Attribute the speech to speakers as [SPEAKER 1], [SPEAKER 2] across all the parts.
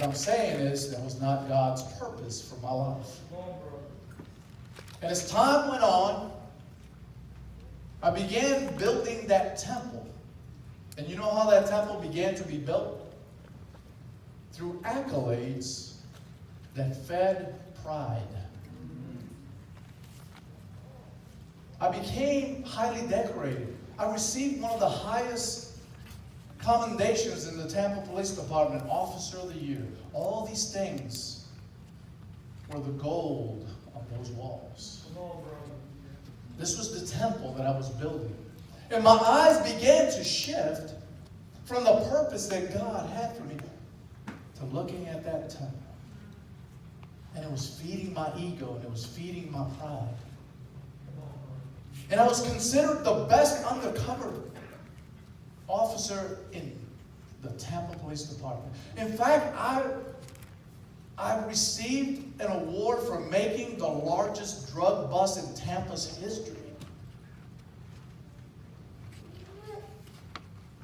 [SPEAKER 1] I'm saying is that was not God's purpose for my life. And as time went on, I began building that temple. And you know how that temple began to be built? Through accolades that fed pride. I became highly decorated. I received one of the highest commendations in the Tampa Police Department, Officer of the Year. All these things were the gold on those walls. This was the temple that I was building. And my eyes began to shift from the purpose that God had for me to looking at that temple. And it was feeding my ego, and it was feeding my pride. And I was considered the best undercover officer in the Tampa Police Department. In fact, I received an award for making the largest drug bust in Tampa's history.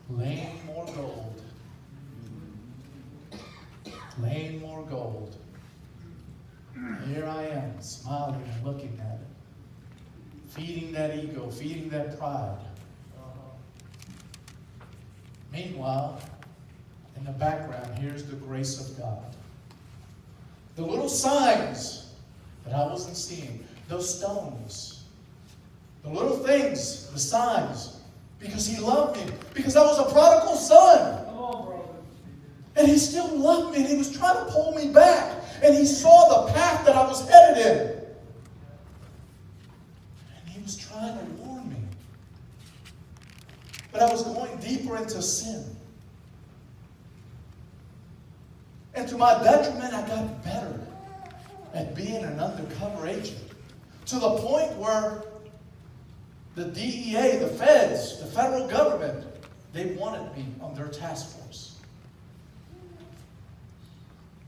[SPEAKER 1] Laying more gold. Laying more gold. Here I am, smiling and looking at it. Feeding that ego, feeding that pride. Meanwhile, in the background, here's the grace of God. The little signs that I wasn't seeing, those stones, the little things, the signs, because He loved me, because I was a prodigal son.
[SPEAKER 2] Come on, brother.
[SPEAKER 1] And He still loved me, and He was trying to pull me back, and He saw the path that I was headed in. And He was trying to warn me. But I was going deeper into sin. And to my detriment, I got better at being an undercover agent. To the point where the DEA, the feds, the federal government, they wanted me on their task force.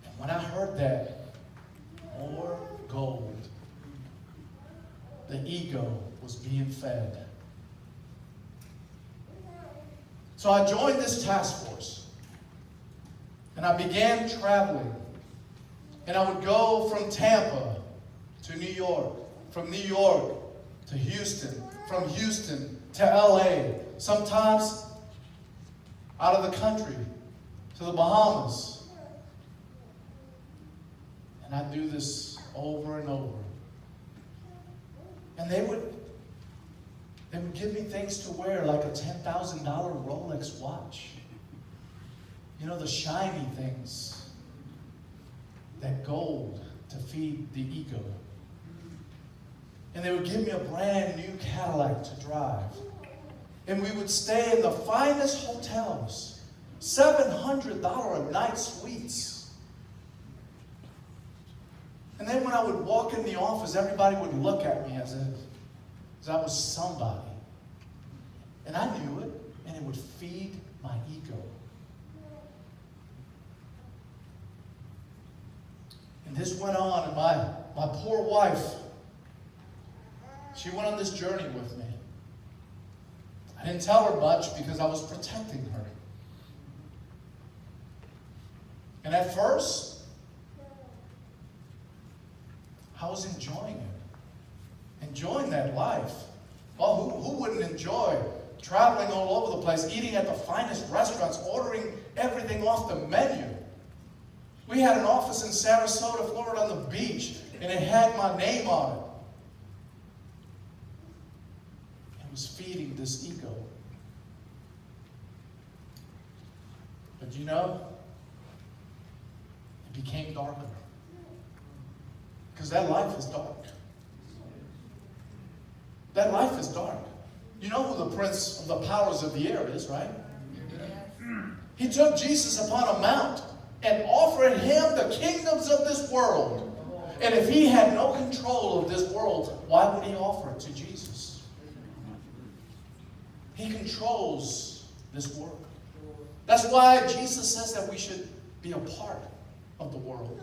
[SPEAKER 1] And when I heard that, more gold, the ego was being fed. So I joined this task force. And I began traveling. And I would go from Tampa to New York, from New York to Houston, from Houston to LA, sometimes out of the country to the Bahamas. And I'd do this over and over. And they would give me things to wear, like a $10,000 Rolex watch. You know, the shiny things, that gold to feed the ego. And they would give me a brand new Cadillac to drive. And we would stay in the finest hotels, $700 a night suites. And then when I would walk in the office, everybody would look at me as I was somebody. And I knew it, and it would feed my ego. And this went on, and my poor wife, she went on this journey with me. I didn't tell her much because I was protecting her. And at first, I was enjoying it. Enjoying that life. Well, who wouldn't enjoy traveling all over the place, eating at the finest restaurants, ordering everything off the menu? We had an office in Sarasota, Florida on the beach, and it had my name on it. It was feeding this ego. But you know, it became darker. Because that life is dark. That life is dark. You know who the prince of the powers of the air is, right? He took Jesus upon a mount and offered him the kingdoms of this world. And if he had no control of this world, why would he offer it to Jesus? He controls this world. That's why Jesus says that we should be a part of the world.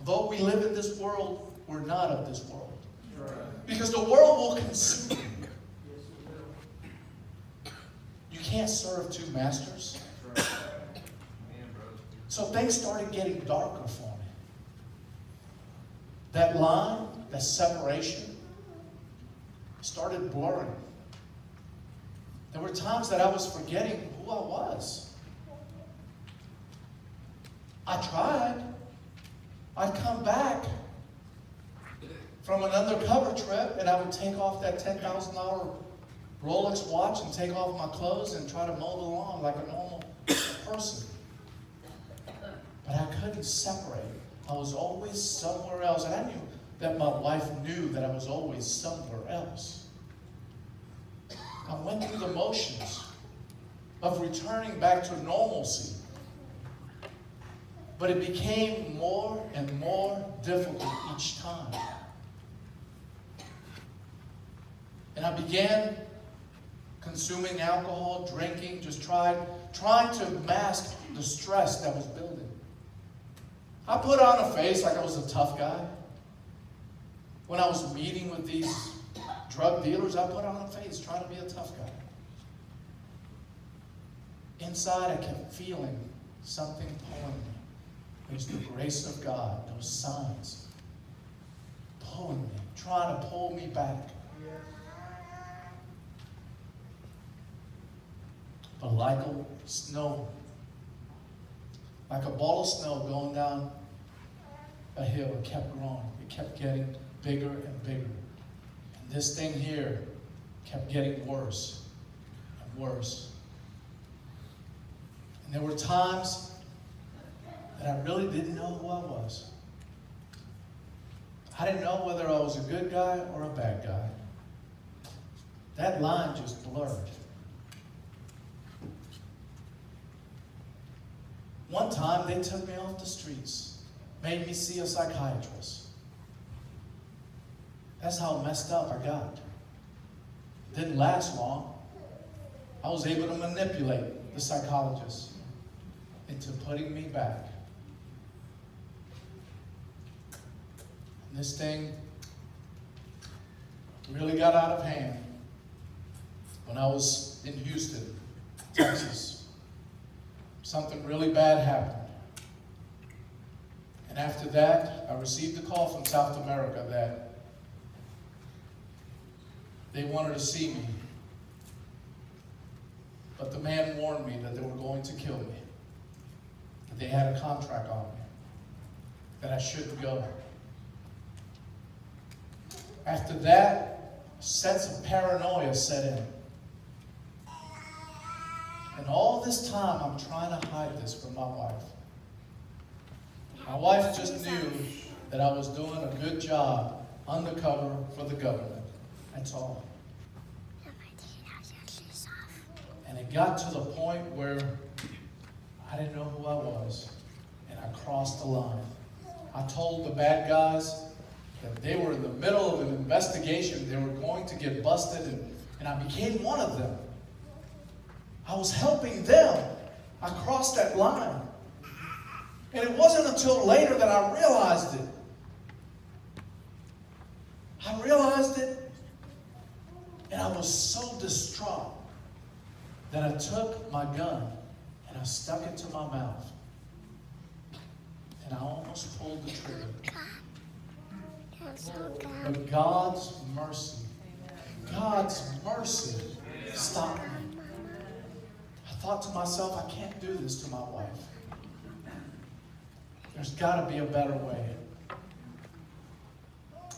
[SPEAKER 1] Though we live in this world, we're not of this world. Because the world will consume you. You can't serve two masters. So things started getting darker for me. That line, that separation, started blurring. There were times that I was forgetting who I was. I tried. I'd come back from an undercover trip and I would take off that $10,000 Rolex watch and take off my clothes and try to mow the lawn like a normal person. But I couldn't separate. I was always somewhere else. And I knew that my wife knew that I was always somewhere else. I went through the motions of returning back to normalcy. But it became more and more difficult each time. And I began consuming alcohol, drinking, just trying to mask the stress that was building. I put on a face like I was a tough guy. When I was meeting with these drug dealers, I put on a face, trying to be a tough guy. Inside, I kept feeling something pulling me. It was the grace of God, those signs pulling me, trying to pull me back. But like a snow, like a ball of snow going down a hill, it kept growing. It kept getting bigger and bigger. And this thing here kept getting worse and worse. And there were times that I really didn't know who I was. I didn't know whether I was a good guy or a bad guy. That line just blurred. One time they took me off the streets, made me see a psychiatrist. That's how messed up I got. It didn't last long. I was able to manipulate the psychologist into putting me back. And this thing really got out of hand when I was in Houston, Texas. Something really bad happened. And after that, I received a call from South America that they wanted to see me. But the man warned me that they were going to kill me. That they had a contract on me. That I shouldn't go. After that, a sense of paranoia set in. And all this time, I'm trying to hide this from my wife. My wife just knew that I was doing a good job undercover for the government. That's all. And it got to the point where I didn't know who I was. And I crossed the line. I told the bad guys that they were in the middle of an investigation. They were going to get busted, and I became one of them. I was helping them. I crossed that line. And it wasn't until later that I realized it. I realized it, and I was so distraught that I took my gun and I stuck it to my mouth. And I almost pulled the trigger. But God's mercy stopped me. I thought to myself, I can't do this to my wife. There's got to be a better way.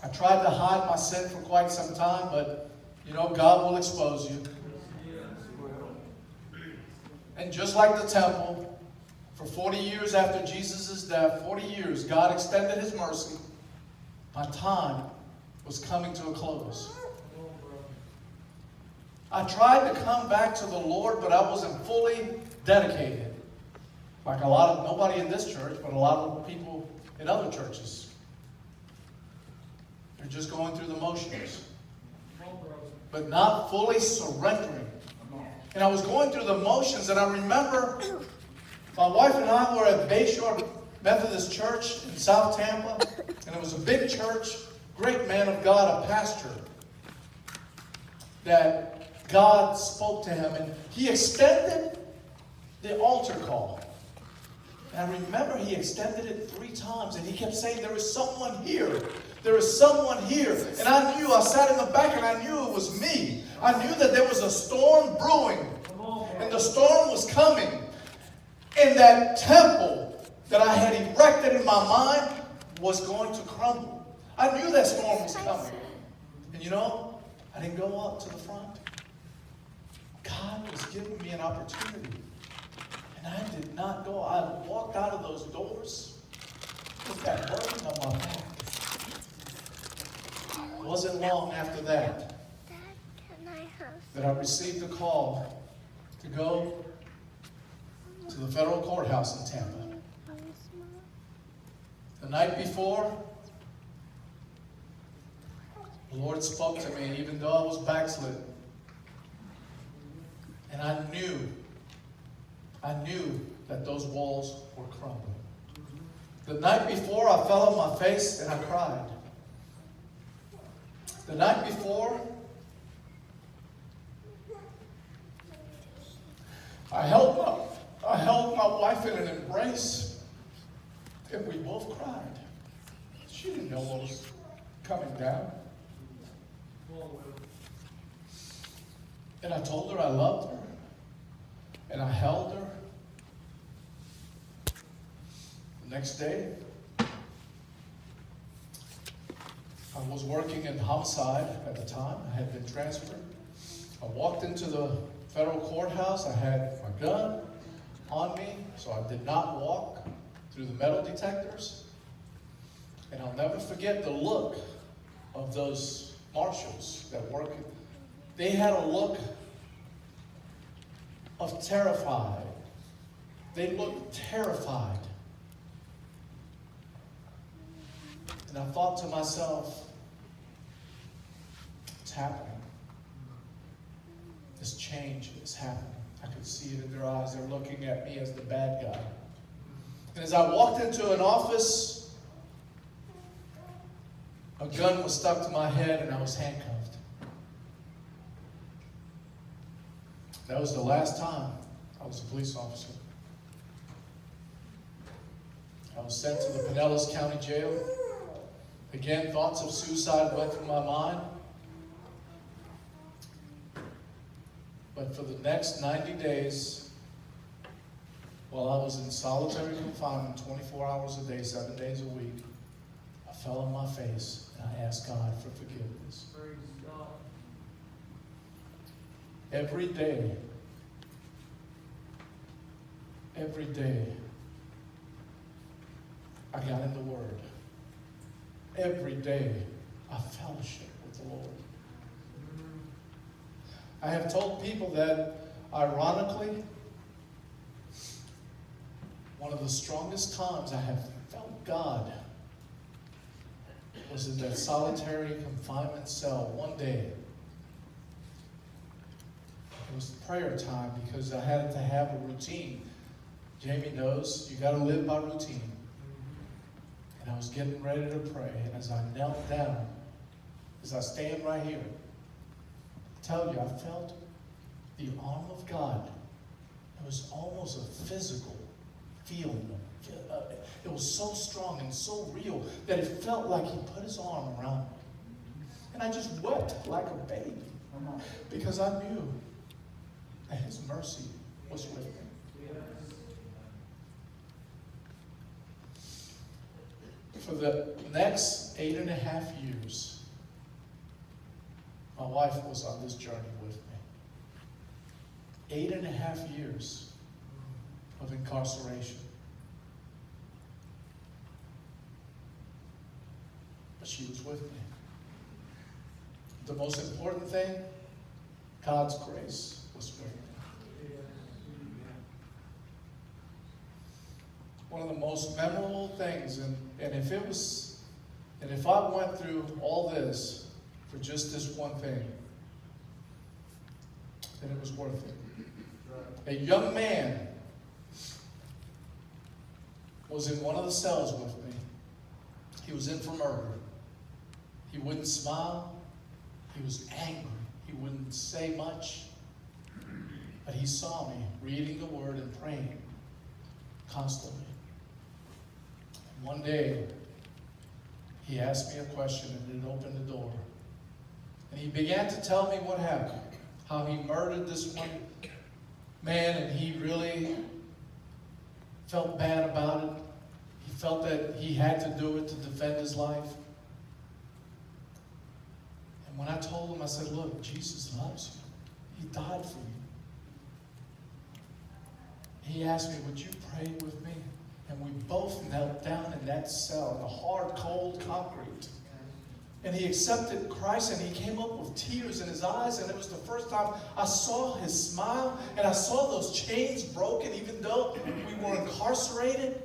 [SPEAKER 1] I tried to hide my sin for quite some time, but, God will expose you. And just like the temple, for 40 years after Jesus' death, 40 years, God extended His mercy. My time was coming to a close. I tried to come back to the Lord, but I wasn't fully dedicated. Like nobody in this church, but a lot of people in other churches. They're just going through the motions, but not fully surrendering. And I was going through the motions, and I remember my wife and I were at Bayshore Methodist Church in South Tampa, and it was a big church, great man of God, a pastor, that God spoke to him, and he extended the altar call. And I remember he extended it 3 times, and he kept saying, there is someone here. There is someone here. And I knew, I sat in the back, and I knew it was me. I knew that there was a storm brewing, and the storm was coming. And that temple that I had erected in my mind was going to crumble. I knew that storm was coming. And you know, I didn't go up to the front. God was giving me an opportunity. And I did not go. I walked out of those doors with that burden on my back. It wasn't long after that that I received a call to go to the federal courthouse in Tampa. The night before, the Lord spoke to me, even though I was backslidden. And I knew that those walls were crumbling. The night before, I fell on my face and I cried. The night before, I held my wife in an embrace, and we both cried. She didn't know what was coming down. And I told her I loved her, and I held her. The next day, I was working in homicide at the time. I had been transferred. I walked into the federal courthouse. I had my gun on me, so I did not walk through the metal detectors. And I'll never forget the look of those marshals that work. They had a look of terrified. They looked terrified. And I thought to myself, it's happening. This change is happening. I could see it in their eyes. They're looking at me as the bad guy. And as I walked into an office, a gun was stuck to my head and I was handcuffed. That was the last time I was a police officer. I was sent to the Pinellas County Jail. Again, thoughts of suicide went through my mind. But for the next 90 days, while I was in solitary confinement, 24 hours a day, 7 days a week, I fell on my face and I asked God for forgiveness. Praise God. Every day, I got in the Word. Every day, I fellowship with the Lord. I have told people that, ironically, one of the strongest times I have felt God was in that solitary confinement cell one day. It was prayer time because I had to have a routine. Jamie knows you got to live by routine. And I was getting ready to pray, and as I knelt down, as I stand right here, I tell you, I felt the arm of God. It was almost a physical feeling. It was so strong and so real that it felt like he put his arm around me. And I just wept like a baby because I knew that his mercy was with me. For the next 8.5 years, my wife was on this journey with me. 8.5 years of incarceration. But she was with me. The most important thing, God's grace was with me. One of the most memorable things, and if I went through all this for just this one thing, then it was worth it. A young man was in one of the cells with me. He was in for murder. He wouldn't smile. He was angry. He wouldn't say much. But he saw me reading the Word and praying constantly. One day, he asked me a question and it opened the door. And he began to tell me what happened. How he murdered this one man and he really felt bad about it. He felt that he had to do it to defend his life. And when I told him, I said, look, Jesus loves you. He died for you. He asked me, would you pray with me? And we both knelt down in that cell, in the hard, cold concrete. And he accepted Christ, and he came up with tears in his eyes, and it was the first time I saw his smile, and I saw those chains broken, even though we were incarcerated.